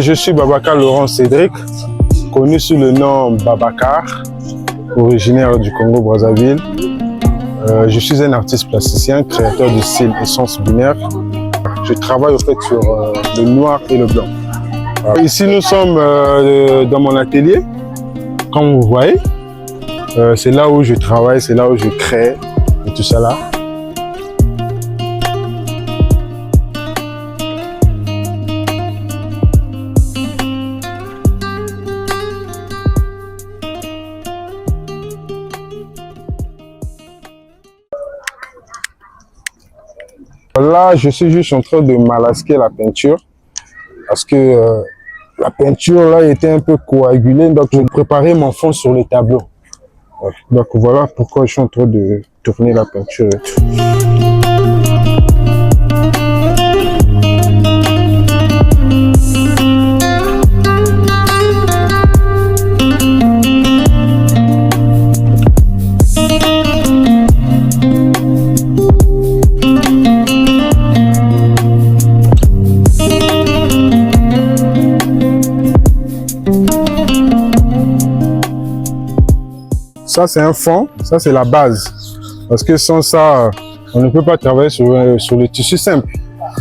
Je suis Babacar Laurent Cédric, connu sous le nom Babacar, originaire du Congo-Brazzaville. Je suis un artiste plasticien, créateur de style essence binaire. Je travaille au fait sur le noir et le blanc. Ici, nous sommes dans mon atelier, comme vous voyez. C'est là où je travaille, c'est là où je crée et tout ça là. Là, je suis juste en train de malasquer la peinture parce que la peinture là était un peu coagulée, donc je préparais mon fond sur le tableau. Donc voilà pourquoi je suis en train de tourner la peinture et tout. Ça, c'est un fond, ça, c'est la base. Parce que sans ça, on ne peut pas travailler sur le tissu simple.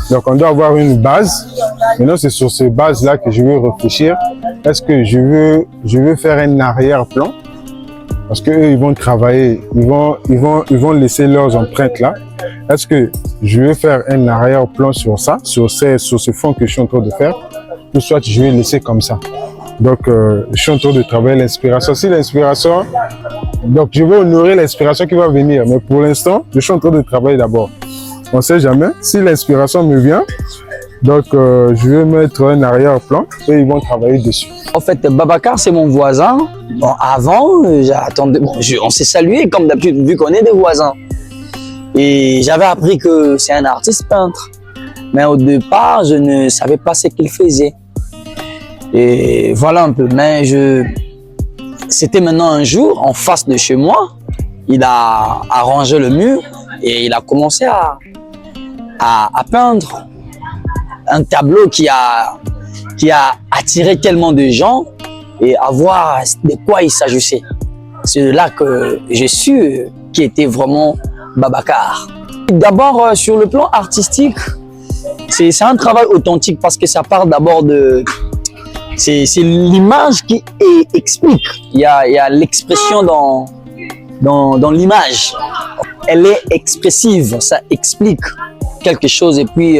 Donc, on doit avoir une base. Maintenant, c'est sur cette base-là que je veux réfléchir. Est-ce que je veux faire un arrière-plan? Parce qu'eux, ils vont travailler, ils vont laisser leurs empreintes là. Est-ce que je veux faire un arrière-plan sur ça, sur ce fond que je suis en train de faire? Ou soit je vais laisser comme ça. Donc, je suis en train de travailler l'inspiration. Si l'inspiration, donc je vais honorer l'inspiration qui va venir. Mais pour l'instant, je suis en train de travailler d'abord. On ne sait jamais. Si l'inspiration me vient, donc je vais mettre un arrière-plan et ils vont travailler dessus. En fait, Babacar, c'est mon voisin. Bon, avant, on s'est salué comme d'habitude, vu qu'on est des voisins. Et j'avais appris que c'est un artiste peintre. Mais au départ, je ne savais pas ce qu'il faisait. Et voilà un peu, mais c'était maintenant un jour, en face de chez moi, il a arrangé le mur et il a commencé à peindre un tableau qui a attiré tellement de gens et à voir de quoi il s'agissait. C'est là que j'ai su qui était vraiment Babacar. D'abord, sur le plan artistique, c'est un travail authentique parce que ça part d'abord de... C'est l'image qui explique. Il y a l'expression dans l'image. Elle est expressive, ça explique quelque chose et puis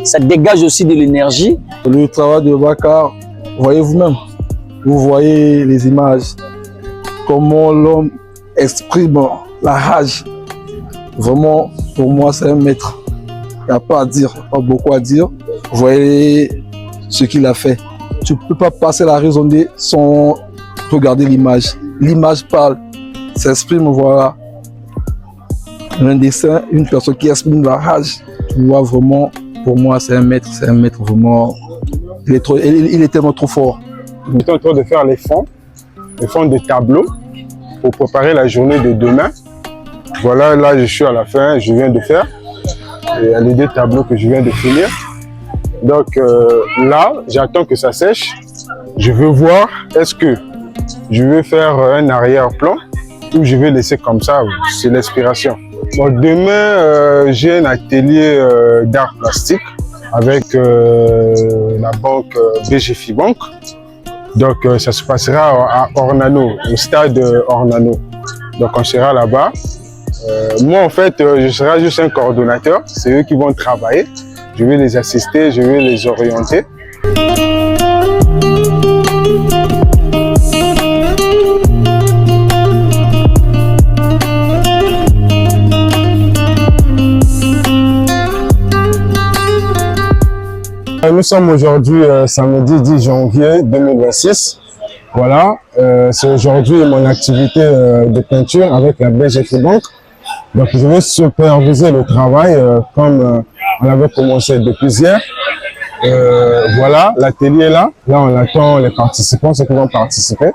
ça dégage aussi de l'énergie. Le travail de Babacar, voyez vous-même, vous voyez les images, comment l'homme exprime la rage. Vraiment, pour moi, c'est un maître. Il n'y a pas à dire, pas beaucoup à dire. Vous voyez ce qu'il a fait. Tu ne peux pas passer la raisonnée sans regarder l'image. L'image parle, s'exprime, voilà. Un dessin, une personne qui exprime la rage. Tu vois vraiment, pour moi, c'est un maître vraiment. Il est tellement trop fort. Je suis en train de faire les fonds de tableau pour préparer la journée de demain. Voilà, là, je suis à la fin, je viens de faire. Il y a les 2 tableaux que je viens de finir. Donc là, j'attends que ça sèche. Je veux voir, est-ce que je vais faire un arrière-plan ou je vais laisser comme ça, c'est l'inspiration. Bon, demain, j'ai un atelier d'art plastique avec la banque BGFI Bank. Donc ça se passera à Ornano, au stade Ornano. Donc on sera là-bas. Moi, en fait, je serai juste un coordonnateur. C'est eux qui vont travailler. Je vais les assister, je vais les orienter. Nous sommes aujourd'hui samedi 10 janvier 2026. Voilà, c'est aujourd'hui mon activité de peinture avec la BGFI Bank. Donc je vais superviser le travail comme on avait commencé depuis hier. Voilà, l'atelier est là. Là, on attend les participants, ceux qui vont participer.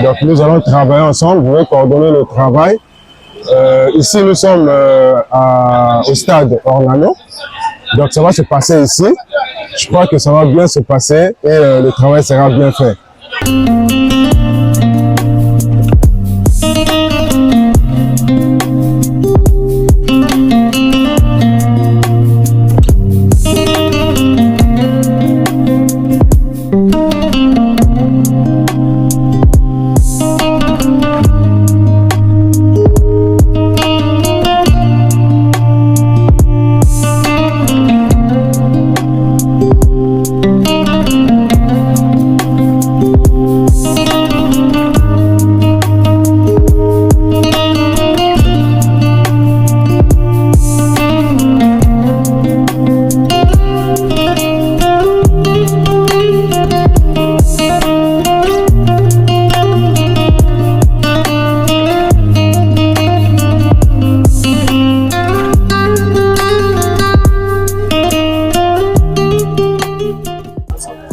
Donc, nous allons travailler ensemble. Je vais coordonner le travail. Ici, nous sommes au stade Ornano. Donc, ça va se passer ici. je crois que ça va bien se passer et le travail sera bien fait.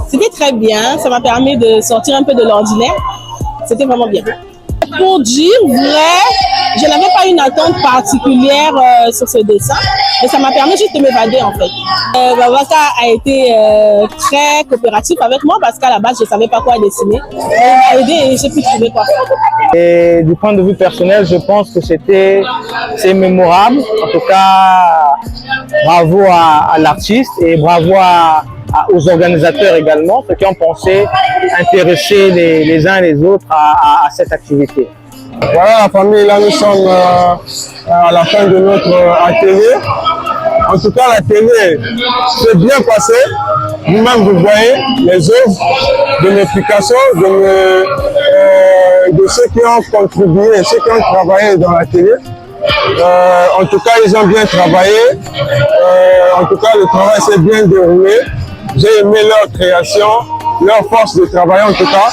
C'était très bien, ça m'a permis de sortir un peu de l'ordinaire. C'était vraiment bien. Pour dire vrai, je n'avais pas une attente particulière sur ce dessin, mais ça m'a permis juste de m'évader en fait. Babacar a été très coopératif avec moi parce qu'à la base je ne savais pas quoi dessiner. Il m'a aidé et j'ai pu trouver quoi faire. Et du point de vue personnel, je pense que c'est mémorable. En tout cas, bravo à l'artiste et bravo aux organisateurs également, ceux qui ont pensé intéresser les uns et les autres à cette activité. Voilà la famille, là nous sommes à la fin de notre atelier. En tout cas, l'atelier s'est bien passé. Vous-même, vous voyez les œuvres de mes Picasso, de ceux qui ont contribué, ceux qui ont travaillé dans l'atelier. En tout cas, ils ont bien travaillé. En tout cas, le travail s'est bien déroulé. J'ai aimé leur création, leur force de travail en tout cas.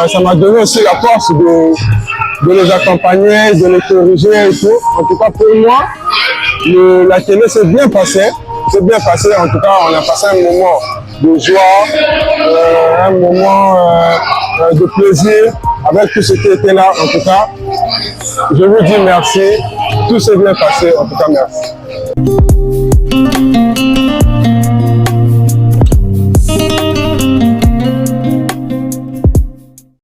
Ça m'a donné aussi la force de les accompagner, de les corriger et tout. En tout cas, pour moi, l'atelier s'est bien passé. C'est bien passé. En tout cas, on a passé un moment de joie, un moment de plaisir avec tout ce qui était là. En tout cas, je vous dis merci. Tout s'est bien passé. En tout cas, merci.